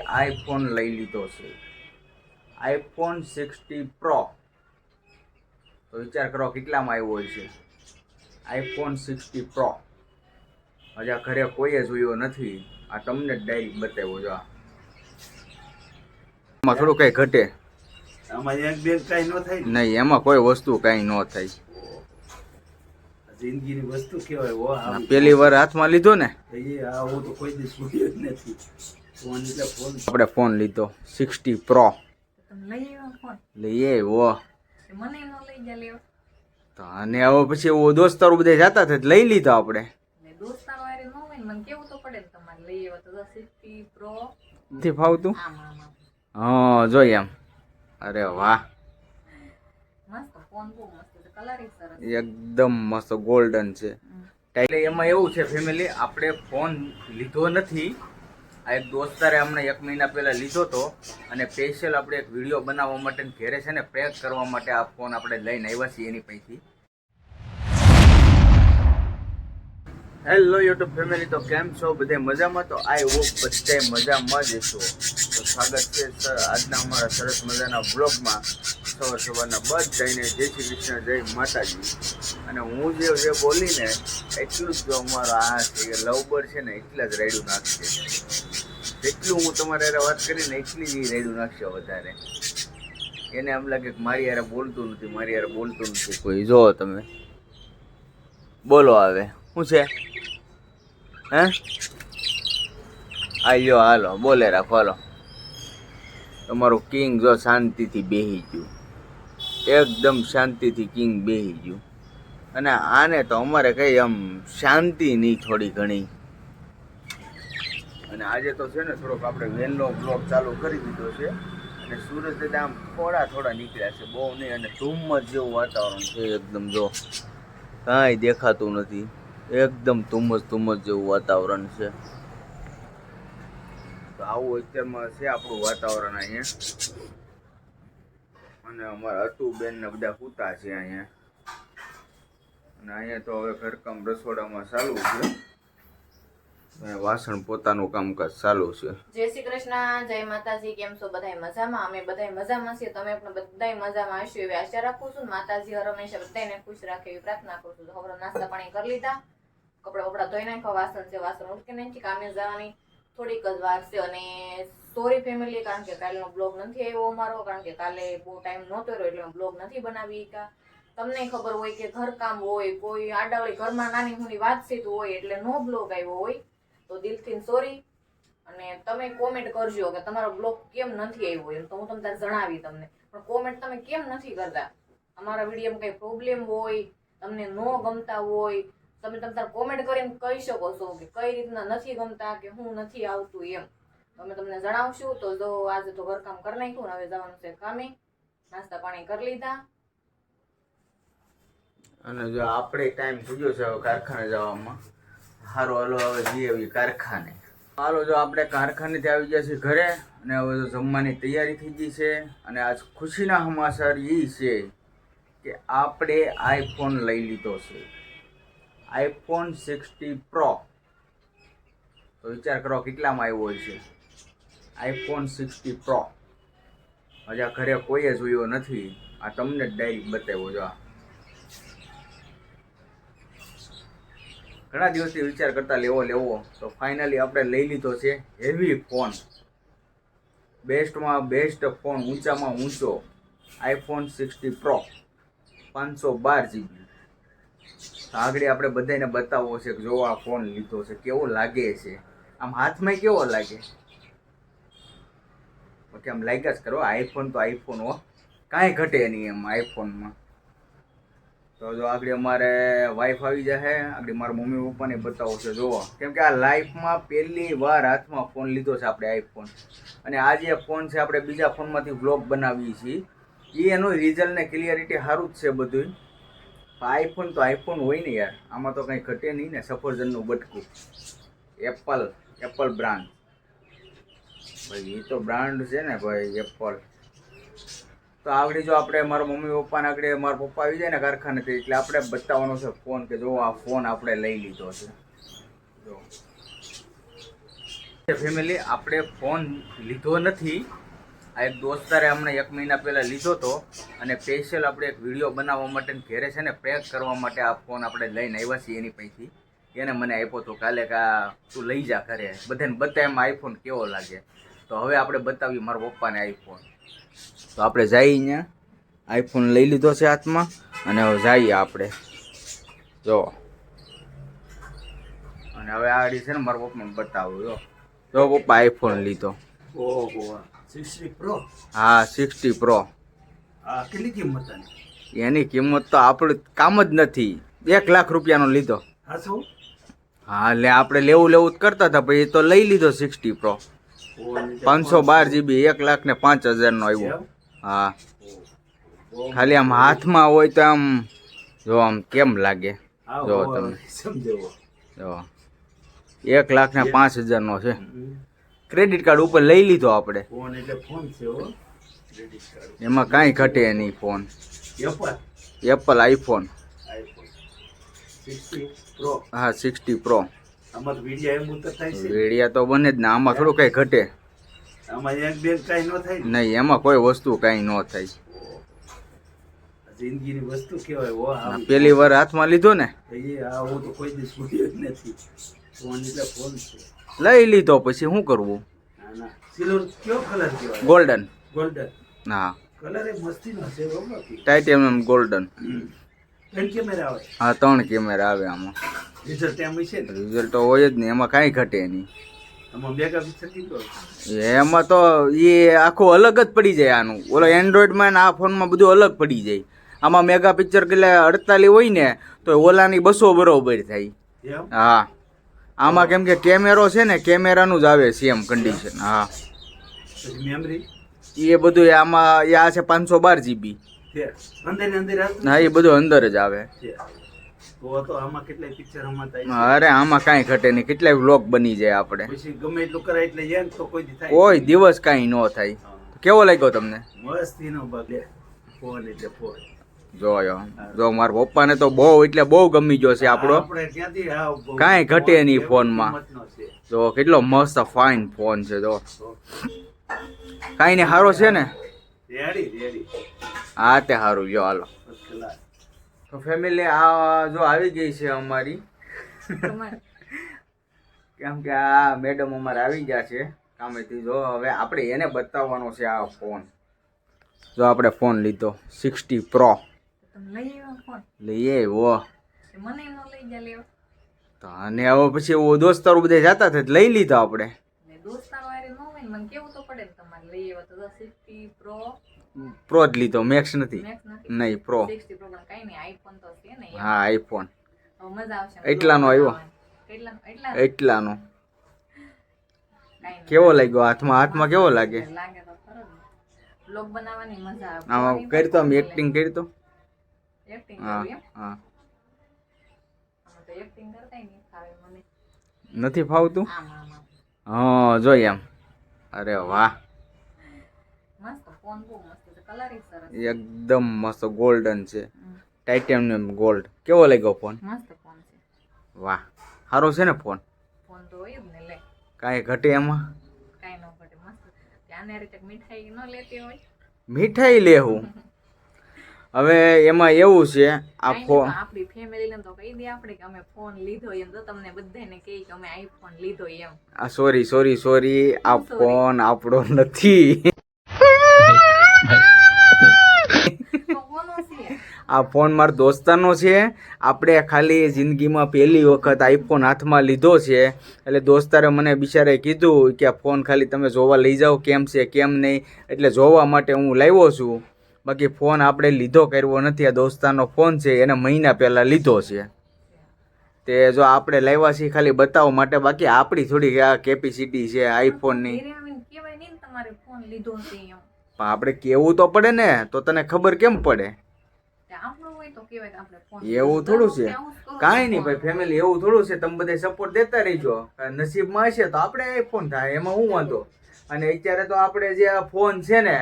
IPhone લઈ લીધો છે, આઈફોન 60 પ્રો. તો વિચાર કરો કેટલામાં આવ્યો છે આઈફોન 60 પ્રો. હજી આ ઘરે કોઈએ જોયો નથી, આ તમને જ ડાયરેક્ટ બતાવ્યો. જો આમાં થોડું કઈ ઘટે આમાં એક બે કઈ ન થાય નહીં, એમાં કોઈ વસ્તુ કઈ ન થાય. જિંદગીની વસ્તુ કહેવાય. પેલી વાર હાથમાં લીધો ને, હું તો કોઈ દિવસ જોયો જ નથી. ફોન એટલે ફોન. આપણે ફોન લીધો 60 પ્રો. લઈએ વો તો, અને હવે પછી એવું દોસ્તારો બધા જતા હતા લઈ લીધો આપણે. નથી ફાવતું. હા જોઈ એમ. અરે વાહ, એકદમ મસ્ત ગોલ્ડન છે. એટલે એમાં એવું છે ફેમિલી, આપણે ફોન લીધો નથી. આ એક દોસ્તારે અમને 1 મહિના પહેલા લીધો હતો, અને સ્પેશિયલ આપણે એક વિડીયો બનાવવા માટે ઘરે છે ને પ્રેક કરવા માટે આ ફોન આપણે લઈને આવ્યા છીએ એની પૈકી. હેલો યુટ્યુબ ફેમિલી, તો કેમ છો બધે મજામાં? તો આઈ હોપ બધે મજામાં જ છો. તો સ્વાગત છે આજના અમારા સરસ મજાના બ્લોગમાં. સવારના બધાને જય શ્રી કૃષ્ણ, જય માતાજી. અને હું જે બોલીને એટલું જ જો અમારો આ છે લવબર્ડ છે ને એટલા જ રેડું નાખશે. જેટલું હું તમારે યાર વાત કરીને એટલી જ રેડું નાખશે વધારે. એને એમ લાગે કે મારી યાર બોલતું નથી, મારી યાર બોલતું નથી કોઈ. જો તમે બોલો આવે શું છે? હે આયો હાલો બોલે રાખો. હાલો તમારું કિંગ જો શાંતિથી બેહી ગયું, એકદમ શાંતિથી કિંગ બેહી ગયું. અને આને તો અમારે કઈ આમ શાંતિ નહીં થોડી ઘણી. અને આજે તો છે ને થોડોક આપણે વહેલો બ્લોગ ચાલુ કરી દીધો છે, અને સૂરજ દાદા આમ થોડા નીકળ્યા છે, બહુ નહીં. અને ધુમ્મસ જેવું વાતાવરણ છે એકદમ, જો કાંઈ દેખાતું નથી, એકદમ ધુમ્મસ જેવું વાતાવરણ છે. તો આવું અત્યારમાં છે આપણું વાતાવરણ અહીંયા. અને અમારા અતુબેન ને બધા સૂતા છે અહીંયા. અને અહીંયા તો હવે ઘરકામ રસોડામાં ચાલુ છે, વાસણ પોતાનું કામકાજ ચાલુ છે. જય શ્રી કૃષ્ણ, જય માતાજી. કેમ છો બધા મજામાં? અમે બધા મજામાં છીએ, તમે પણ બધા મજામાં હશો એવી આશા રાખું છું. માતાજી હર હંમેશા બધાને ખુશ રાખે એવી પ્રાર્થના કરું છું. હવે નાસ્તા પાણી કરી લીધા, કપડા ધોઈ નાખ્યા, વાસણ છે વાસણ ઉટકી નાખી, કામે જવાની થોડીક જ વાર છે. અને સોરી ફેમિલી, કારણ કે કાલનો બ્લોગ નથી આવ્યો અમારો, કારણ કે કાલે બહુ ટાઈમ નહોતો રહ્યો એટલે બ્લોગ નથી બનાવી. તમને ખબર હોય કે ઘરકામ હોય, કોઈ આડાવડી ઘરમાં નાની મોટી વાતચીત હોય એટલે નો બ્લોગ આવ્યો હોય, તો દિલથી સોરી. અને તમે કોમેન્ટ કરજો કે તમારો બ્લોગ કેમ નથી આવ્યો એમ, તો હું તમને જણાવી તમને. પણ કોમેન્ટ તમે કેમ નથી કરતા? અમારા વિડીયોમાં કઈ પ્રોબ્લેમ હોય, તમને નો ગમતા હોય, તમે તમારે કોમેન્ટ કરીને કહી શકો છો કે કઈ રીતના નથી ગમતા કે હું નથી આવતું એમ. અમે તમને જણાવશું. તો જો આજે તો ઘરકામ કરી નાખ્યું, હવે જવાનું છે કામે. નાસ્તા પાણી કરી લીધા. અને જો આપણે ટાઈમ થઈ ગયો છે હવે કારખાને જવામાં. સારું હાલો હવે જઈએ કારખાને. હાલો જો આપણે કારખાનેથી આવી ગયા છીએ ઘરે, અને હવે તો જમવાની તૈયારી થઈ ગઈ છે. અને આજ ખુશીના સમાચાર એ છે કે આપણે આઈફોન લઈ લીધો છે, આઈફોન 60 પ્રો. તો વિચાર કરો કેટલામાં આવ્યો છે આઈફોન 60 પ્રો. હજી આ ઘરે કોઈએ જોયો નથી, આ તમને જ ડાયરેક્ટ બતાવ્યો. જો ઘણા દિવસથી વિચાર કરતા લેવો, તો ફાઇનલી આપણે લઈ લીધો છે હેવી ફોન. બેસ્ટમાં બેસ્ટ ફોન, ઊંચામાં ઊંચો આઈફોન 60 પ્રો 512 GB. આગળ આપણે બધાને બતાવવો છે કે જો આ ફોન લીધો છે, કેવો લાગે છે, આમ હાથમાં કેવો લાગે. બાકી આમ લાગ્યા જ કરો, આઈફોન તો આઈફોન હો, કાંઈ ઘટે નહીં એમ આઈફોનમાં. તો જો આગળ અમારે વાઈફ આવી જશે, આગળ મારા મમ્મી પપ્પાને બતાવો છે જોવો, કેમ કે આ લાઈફમાં પહેલી વાર હાથમાં ફોન લીધો છે આપણે આઈફોન. અને આ જે ફોન છે આપણે બીજા ફોનમાંથી વ્લોગ બનાવીએ છીએ, એ એનું રિઝલ્ટ ને ક્લિયરિટી સારું જ છે બધું. આઈફોન તો આઈફોન હોય ને યાર, આમાં તો કંઈ ઘટે નહીં ને. સફરજનનું બટકું, એપલ બ્રાન્ડ, ભાઈ એ તો બ્રાન્ડ છે ને ભાઈ, એપલ. તો આગળ જો આપણે મારા મમ્મી પપ્પાને આગળ મારા પપ્પા આવી જાય ને કારખાનેથી, એટલે આપણે બતાવવાનો છે ફોન કે જો આ ફોન આપણે લઈ લીધો છે. જો ફેમિલી આપણે ફોન લીધો નથી. આ એક દોસ્તારે હમણાં 1 મહિના પહેલા લીધો હતો અને સ્પેશિયલ આપણે એક વિડીયો બનાવવા માટે ને ઘરે છે ને પ્રેક કરવા માટે આ ફોન આપણે લઈને આવ્યા છીએ એની પૈકી. એને મને આપ્યો હતો કાલે કે આ તું લઈ જા ઘરે, બધાને બતાય એમાં આઈફોન કેવો લાગે. તો હવે આપણે બતાવીએ મારા પપ્પાને આઈફોન. તો આપણે જઈએ અહીંયા, આઈફોન લઈ લીધો છે હાથમાં અને હવે જઈએ આપણે. જો અને હવે આ છે ને મારા પપ્પાને બતાવું. જો પપ્પા આઈફોન લીધો. ઓહો 60 પ્રો. હા 60 પ્રો. આ કેટલી કિંમત આની? એની કિંમત તો આપણે કામ જ નથી. 1 લાખ રૂપિયાનો લીધો. હા શું? હા એટલે આપણે લેવું જ કરતા હતા, પછી તો લઈ લીધો 60 પ્રો. 512 GB 1,05,000 નો આવ્યો. હા ખાલી આમ હાથમાં હોય તો આમ જો આમ કેમ લાગે. જો તમે સમજાવો. જો 1,05,000 નો છે. ક્રેડિટ કાર્ડ ઉપર લઈ લીધો આપણે. ફોન એટલે ફોન છે હો. ક્રેડિટ કાર્ડ એમાં કાંઈ ઘટે નહીં. Phone Apple iPhone. 60 પ્રો. હા 60 પ્રો. આમાં તો વિડિયો એમ ઉતરતા છે. વેડિયા તો બને જ ને, આમાં થોડું કઈ ઘટે આમાં એક બે કાઈ ન થાય ને. નહીં, એમાં કોઈ વસ્તુ કાંઈ ન થાય. જિંદગીની વસ્તુ કહેવાય હો. આ પેલી વાર હાથમાં લીધો ને, એ આ હું તો કોઈ દિવસ જોયો જ નથી. ફોન એટલે ફોન છે. લઈ લીધો પછી શું કરવું. ના ના સિલ્વર કયો કલર કહેવાય? ગોલ્ડન. ગોલ્ડન. હા કલર એ મસ્તીનો છે હો બાકી. Titanium golden. 3 કેમેરા આવે. હા 3 કેમેરા આવે આમાં. રિઝલ્ટ એમ છે ને? રિઝલ્ટ તો હોય જ નહીં, એમાં કાંઈ ઘટે નહીં. આમાં મેગાપિક્સલ કેટલો? એમાં તો એ આખું અલગ જ પડી જાય આનું. ઓલો એન્ડ્રોઈડમાં ને આ ફોનમાં બધું અલગ પડી જાય. આમાં મેગા પિક્ચર કેટલા 48 હોય ને તો ઓલાની 200 બરોબર થાય. એમ? હા આમાં કેમ કે કેમેરો છે ને કેમેરાનું જ આવે સેમ કન્ડિશન. હા પછી મેમરી એ બધું આમાં એ આ છે 512 GB. છે અંદર ને અંદર આવતું હા એ બધું અંદર જ આવે. છે. તો આમાં કેટલાય પિક્ચર આમાં થાય અરે આમાં કાંઈ ઘટે નહીં, કેટલાય વ્લોગ બની જાય આપણે. પછી ગમે એટલું કરાય એટલે યાર તો કોઈ દી થાય. કોઈ દિવસ કાંઈ ન થાય. કેવો લાગ્યો તમને? મસ્તીનો બગલે. ફોન એટલે ફોન. જોયો જો મારા પપ્પાને તો બહુ એટલે બહુ ગમી ગયો છે આપણો. આપણે ક્યાંથી આ કાંઈ ઘટે નહીં ફોનમાં. કિંમતનો છે. જો કેટલો મસ્ત ફાઇન ફોન છે. જો કાંઈ ને સારો છે ને. રેડી હા તે સારું. જો હાલો ફર્સ્ટ ક્લાસ. તો ફેમિલી આ જો આવી ગઈ છે અમારી. કેમ કે આ મેડમ અમારે આવી ગયા છે કામેથી. જો હવે આપણે એને બતાવવાનો છે આ ફોન. જો આપણે ફોન લીધો 60 પ્રો. લઈ આવ્યો તો અને હવે પછી દોસ્તારો બધા જતા હતા લઈ લીધો આપણે. પ્રો જ લીધો, મેક્સ નથી. નહીં પ્રો. હા આઈફોન એટલાનો આવ્યો. એટલાનો કેવો લાગ્યો હાથમાં કેવો લાગે? આમાં કરી તો આમ એક્ટિંગ કરી તો. હા હા નથી ફાવતું. હા જોઈ એમ. અરે વાહ એકદમ મસ્ત ગોલ્ડન છે. Titanium gold. કેવો લાગ્યો ફોન? વાહ સારો છે ને ફોન? કાંઈ ઘટે એમાં? મીઠાઈ લેવું. હવે એમાં એવું છે આ ફોન આપણી ફેમિલીને તો કહી દે આપણે કે અમે ફોન લીધો એમ. તો તમને બધાને કહી કે અમે આઈફોન લીધો એમ. આ સોરી આ ફોન આપણો નથી. આ ફોન મારા દોસ્તારનો છે. આપણે ખાલી જિંદગીમાં પહેલી વખત આઈફોન હાથમાં લીધો છે. એટલે દોસ્તારે મને બિચારે કીધું કે આ ફોન ખાલી તમે જોવા લઈ જાઓ કેમ છે કેમ નહીં. એટલે જોવા માટે હું લાવ્યો છું. બાકી ફોન આપણે લીધો કર્યો નથી. આ દોસ્તારનો ફોન છે, એને મહિના પહેલાં લીધો છે. તે જો આપણે લાવ્યા છીએ ખાલી બતાવવા માટે. બાકી આપણી થોડી આ કેપેસિટી છે આઈફોનની. પણ આપણે કેવું તો પડે ને, તો તને ખબર કેમ પડે? એવું થોડું છે. કાંઈ નહીં ભાઈ ફેમિલી, એવું થોડું છે. તમે બધા સપોર્ટ દેતા રહીજો. નસીબમાં હશે તો આપણે આઈફોન થાય, એમાં હું વાંધો. અને અત્યારે તો આપણે જે આ ફોન છે ને,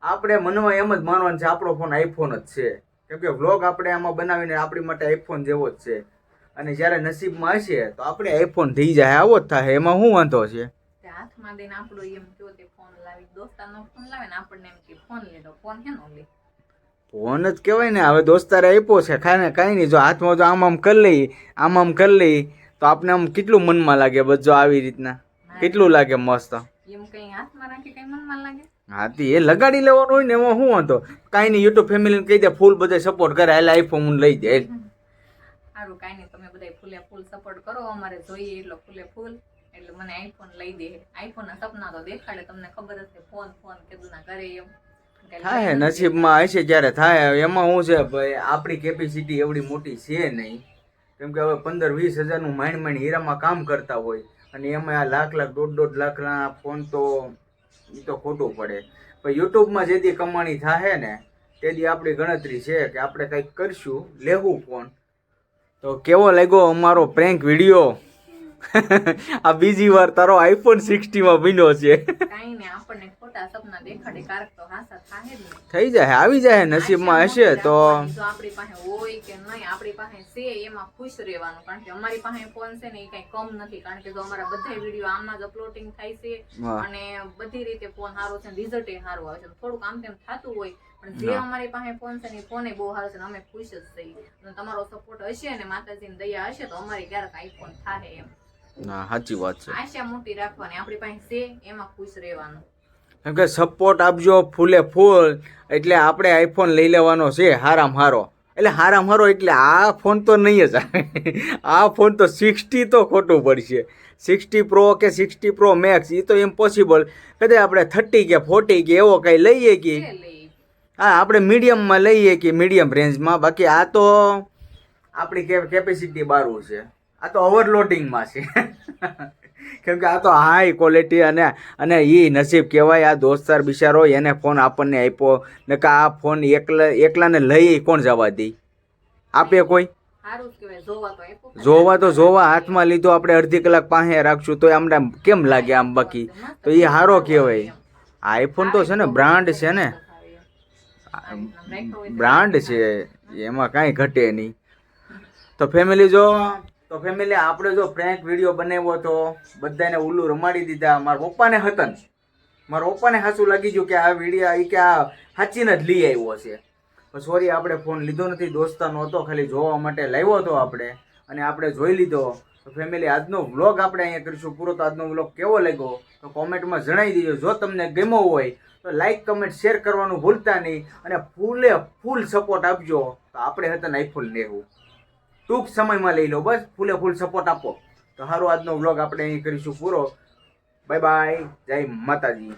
આપણે મનમાં એમ જ માનવાનું છે આપણો ફોન આઈફોન જ છે. કેમ કે વ્લોગ આપણે આમાં બનાવીને આપણી માટે આઈફોન જેવો જ છે. અને જ્યારે નસીબમાં હશે તો આપણે આઈફોન થઈ જાય, આવો જ થાય, એમાં શું વાંધો છે? હાથમાં દઈને આપણો એમ કયો તે ફોન લાવી દોસ્તારનો ફોન લાવે ને આપણને એમ કે ફોન લીધો ફોન હેનો લે ફોન જ કહેવાય ને. હવે દોસ્તારે આપ્યો છે ખાને કાંઈ નહીં, જો હાથમાં જો આમ કરી લઈ તો આપણે આમ કેટલું મનમાં લાગે બસ જો આવી રીતના કેટલું લાગે મસ્ત. એમ કઈ હાથમાં રાખી કઈ મનમાં લાગે હાથી એ લગાડી લેવાનું હોય ને એમાં શું હતો કાંઈ નહીં. યુટ્યુબ ફેમિલીને કહી દે ફૂલ બધે સપોર્ટ કરે એટલે આઈફોન લઈ દે. સારું કાંઈ નહીં તમે બધા ફૂલે ફૂલ સપોર્ટ કરો અમારે જોઈએ એટલો ફૂલે ફૂલ એટલે મને આઈફોન લઈ દે. આઈફોન ના સપના તો દેખાડે તમને ખબર હશે ફોન કીધું ના કરે એમ થાય નસીબમાં હશે જ્યારે થાય. એમાં શું છે ભાઈ આપણી કેપેસિટી એવડી મોટી છે નહીં, કેમ કે હવે 15-20 હજારનું માંડ હીરામાં કામ કરતા હોય અને એમાં આ લાખ 1.5 લાખના ફોન તો એ તો ખોટું પડે. પણ યુટ્યુબમાં જેથી કમાણી થાય ને તેથી આપણી ગણતરી છે કે આપણે કંઈક કરશું લેવું ફોન. તો કેવો લાગ્યો અમારો પ્રેન્ક વિડીયો? આ બીજી વાર તારો આઈફોન 60 માં બન્યો છે. કાંઈ નહીં આપણને ખોટા સપના દેખાડે કારક તો હાસા થાય જ ને. થઈ જાય આવી જાય નસીબમાં હશે તો. જો આપણી પાસે હોય કે નહીં આપણી પાસે છે એમાં ખુશ રહેવાનું, કારણ કે અમારી પાસે ફોન છે ને એ કઈ કમ નથી, કારણ કે જો અમારા બધા વિડીયો આમાં જ અપલોડિંગ થાય છે અને બધી રીતે ફોન સારો છે, રિઝલ્ટ એ સારું આવે છે. થોડુંક આમ તેમ થતું હોય પણ જે અમારી પાસે ફોન છે ને ફોન બહુ સારો છે ને અમે ખુશ જ છીએ. અને તમારો સપોર્ટ હશે ને માતાજીની દયા હશે તો અમારી ક્યારેક આઈફોન થાય એમ. ના સાચી વાત છે. આશા મોટી રાખવાની, આપણી પાસે છે એમાં ખુશ રહેવાનું. કેમ કે સપોર્ટ આપજો ફૂલે ફૂલ એટલે આપણે આઈફોન લઈ લેવાનો છે હારામાં હારો. એટલે હારામાં હારો એટલે આ ફોન તો નહીં જ આવે. આ ફોન તો 60 તો ખોટું પડશે. 60 પ્રો કે 60 પ્રો મેક્સ એ તો ઇમ્પોસિબલ. કદાચ આપણે 30 કે 40 કે એવો કંઈ લઈએ કે હા આપણે મીડિયમમાં લઈએ કે મીડિયમ રેન્જમાં. બાકી આ તો આપણી કેપેસિટી બારું છે. આ તો ઓવરલોડિંગમાં છે. કેમ કે આ તો હાઈ ક્વોલિટી અને એ નસીબ કહેવાય. આ દોસ્તાર બિચારો એને ફોન આપણને આપ્યો ને કે આ ફોન એકલાને લઈ કોણ જવા દે? આપે કોઈ? જોવા હાથમાં લીધો આપણે અડધી કલાક પાસે રાખશું તો અમને કેમ લાગે આમ? બાકી તો એ સારો કહેવાય. આઈફોન તો છે ને બ્રાન્ડ છે ને, બ્રાન્ડ છે એમાં કાંઈ ઘટે નહીં. તો ફેમિલી આપણે જો પ્રેન્ક વિડીયો બનાવ્યો તો બધાને ઉલ્લુ રમાડી દીધા. મારા પપ્પાને હાચું લાગી ગયું કે આ વિડીયો એ કે આ હાચીને જ લઈ આવ્યો છે. સોરી આપણે ફોન લીધો નથી, દોસ્તારનો હતો ખાલી જોવા માટે લાવ્યો હતો આપણે અને આપણે જોઈ લીધો. તો ફેમિલી આજનો વ્લોગ આપણે અહીંયા કરીશું પૂરો. તો આજનો વ્લોગ કેવો લાગ્યો તો કોમેન્ટમાં જણાવી દેજો. જો તમને ગમ્યો હોય તો લાઈક કમેન્ટ શેર કરવાનું ભૂલતા નહીં અને ફૂલે ફૂલ સપોર્ટ આપજો. તો આપણે હતા આઈફોન લેવું ટૂંક સમયમાં લઈ લો, બસ ફૂલે ફૂલ સપોર્ટ આપો. તો સારું આજનો વ્લોગ આપણે અહીં કરીશું પૂરો. બાય બાય, જય માતાજી.